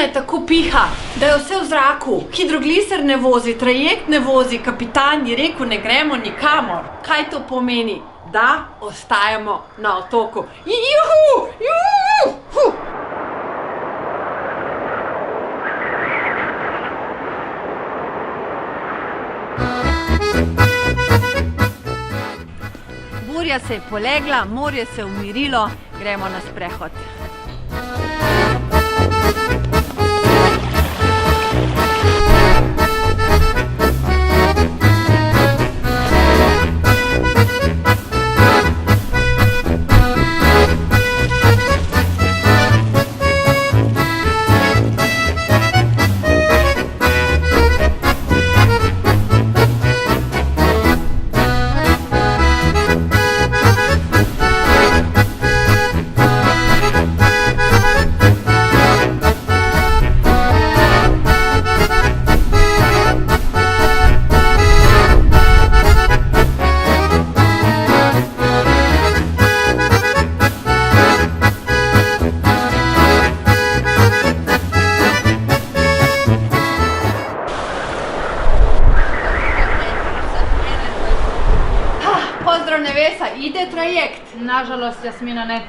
je tako piha, da je vse v zraku. Hidrogliser ne vozi, trajekt ne vozi, kapitan je rekel, ne gremo nikamor. Kaj to pomeni? Da ostajamo na otoku. Juhu! Juhu! Burja se je polegla, morje se je umirilo, gremo na sprehod. Pozdrav Nevesa, ide trajekt? Nažalost, Jasmina, ne.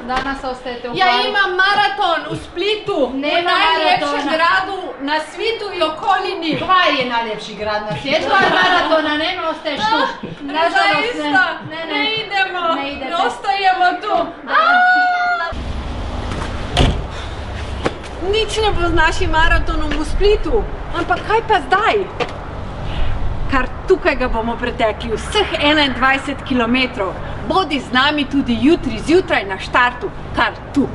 Danas ostajete u Ja Hvaru. imam maraton u Splitu, Nema u najljepšem maratona. gradu na svitu i okolini. Hvar je najljepši grad na svijetu, ali maratona nema, ostaješ tu. Nažalost, Zaista, ne. ne idemo, Ne idete. ostajemo tu. Nič ne bo z našim maratonom v Splitu, ampak kaj pa zdaj? Kar tukaj ga bomo pretekli vseh 21 kilometrov. Bodi z nami tudi jutri zjutraj na štartu, kar tu.